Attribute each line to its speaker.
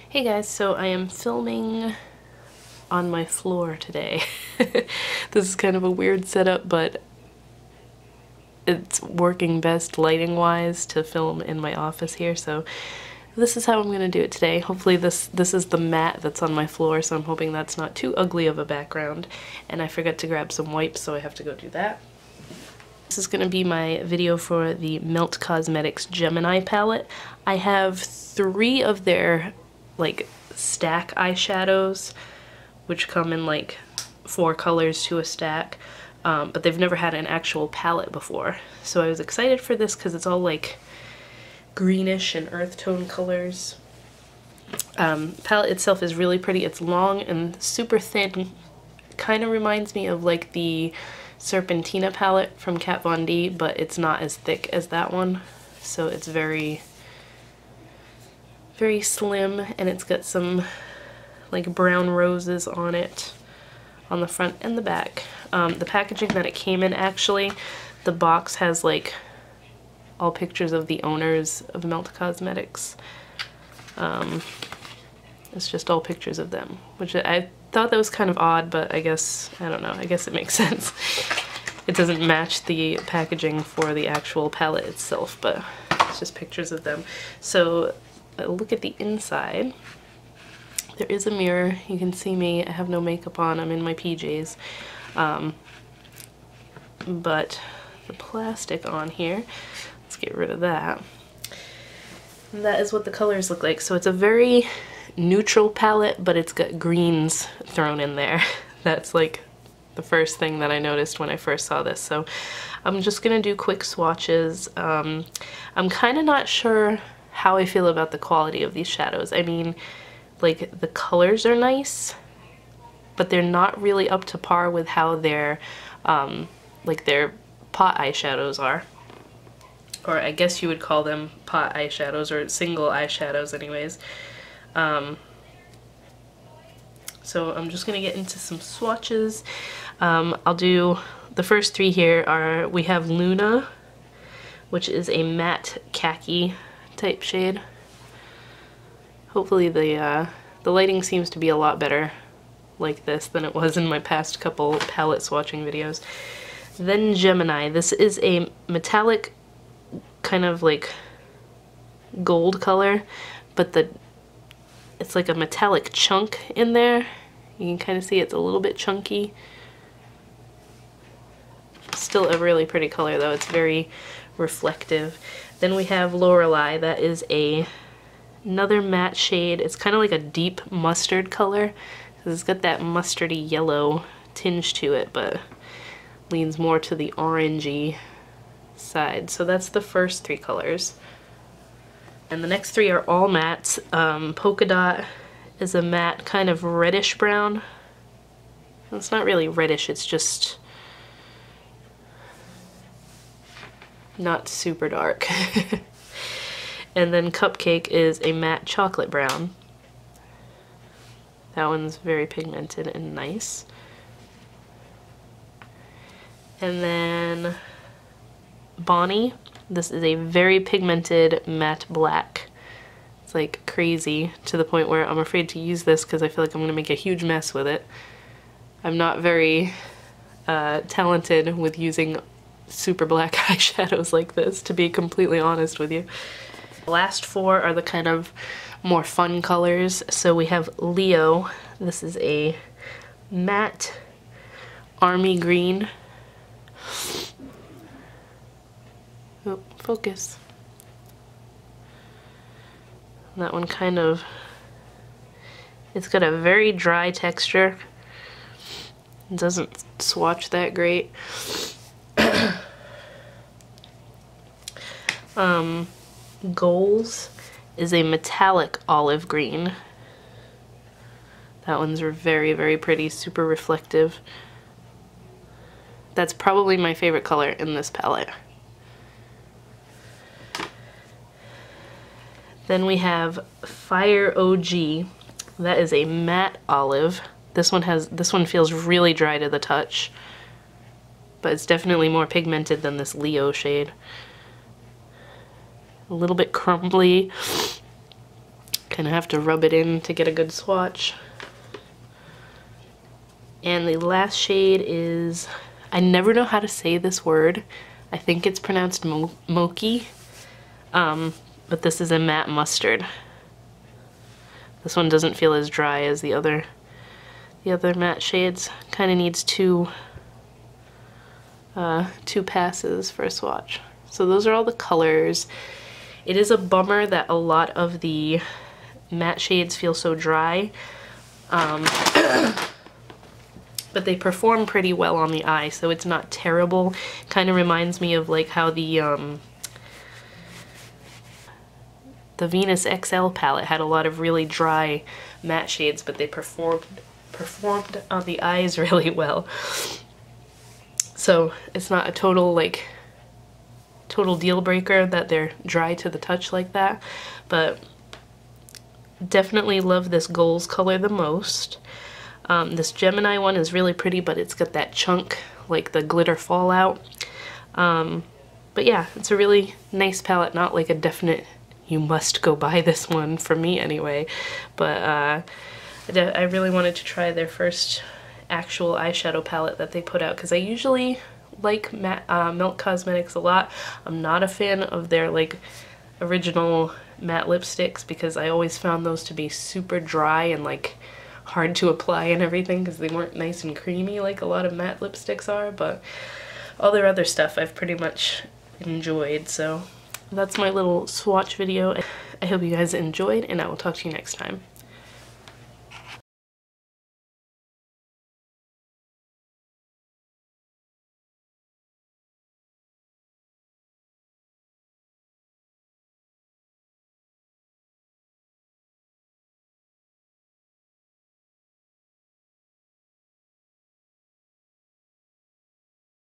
Speaker 1: Hey guys, so I am filming on my floor today. This is kind of a weird setup, but it's working best lighting-wise to film in my office here, so this is how I'm gonna do it today. Hopefully this is the mat that's on my floor, so I'm hoping that's not too ugly of a background. And I forgot to grab some wipes, so I have to go do that. This is gonna be my video for the Melt Cosmetics Gemini palette. I have 3 of their like stack eyeshadows, which come in like 4 colors to a stack, but they've never had an actual palette before. So I was excited for this because it's all like greenish and earth tone colors. Palette itself is really pretty. It's long and super thin. Kind of reminds me of like the Serpentina palette from Kat Von D, but it's not as thick as that one. So it's very slim, and it's got some like brown roses on it on the front and the back. The packaging that it came in, actually, the box has like all pictures of the owners of Melt Cosmetics. It's just all pictures of them, which I thought that was kind of odd, but I guess, I don't know, I guess it makes sense. It doesn't match the packaging for the actual palette itself, but it's just pictures of them. So look at the inside. There is a mirror. You can see me. I have no makeup on. I'm in my PJs. But the plastic on here, let's get rid of that. And that is what the colors look like. So it's a very neutral palette, but it's got greens thrown in there. That's like the first thing that I noticed when I first saw this. So I'm just gonna do quick swatches. I'm kind of not sure how I feel about the quality of these shadows. I mean, like, the colors are nice, but they're not really up to par with how their like their pot eyeshadows are. Or I guess you would call them pot eyeshadows, or single eyeshadows anyways. So I'm just gonna get into some swatches. I'll do the first 3 here. We have Luna, which is a matte khaki type shade. Hopefully the lighting seems to be a lot better like this than it was in my past couple palette swatching videos. Then Gemini. This is a metallic kind of like gold color, but it's like a metallic chunk in there. You can kind of see it's a little bit chunky. Still a really pretty color though. It's very reflective. Then we have Lorelei. That is another matte shade. It's kind of like a deep mustard color. It's got that mustardy yellow tinge to it, but leans more to the orangey side. So that's the first 3 colors. And the next 3 are all mattes. Polka Dot is a matte kind of reddish brown. It's not really reddish, it's just not super dark. And then Cupcake is a matte chocolate brown. That one's very pigmented and nice. And then Bonnie, this is a very pigmented matte black. It's like crazy, to the point where I'm afraid to use this because I feel like I'm going to make a huge mess with it. I'm not very talented with using super black eyeshadows like this, to be completely honest with you. The last 4 are the kind of more fun colors. So we have Leo. This is a matte army green. Oh, focus. That one kind of, it's got a very dry texture. It doesn't swatch that great. Goals is a metallic olive green. That one's very, very pretty, super reflective. That's probably my favorite color in this palette. Then we have Fire OG. That is a matte olive. This one feels really dry to the touch, but it's definitely more pigmented than this Leo shade. A little bit crumbly, Kind of have to rub it in to get a good swatch. And the last shade is, I never know how to say this word. I think it's pronounced Mochi, but this is a matte mustard. This one doesn't feel as dry as the other matte shades. Kind of needs two passes for a swatch. So those are all the colors. It is a bummer that a lot of the matte shades feel so dry, but they perform pretty well on the eye, so it's not terrible. Kind of reminds me of like how the Venus XL palette had a lot of really dry matte shades, but they performed on the eyes really well. So it's not a total deal breaker that they're dry to the touch like that, but definitely love this Goals color the most. This Gemini one is really pretty, but it's got that chunk, like the glitter fallout. But yeah, it's a really nice palette, not like a definite you must go buy this one, for me anyway, but I really wanted to try their first actual eyeshadow palette that they put out, because I usually like Milk Cosmetics a lot. I'm not a fan of their like original matte lipsticks because I always found those to be super dry and like hard to apply and everything because they weren't nice and creamy like a lot of matte lipsticks are, but all their other stuff I've pretty much enjoyed. So that's my little swatch video. I hope you guys enjoyed, and I will talk to you next time.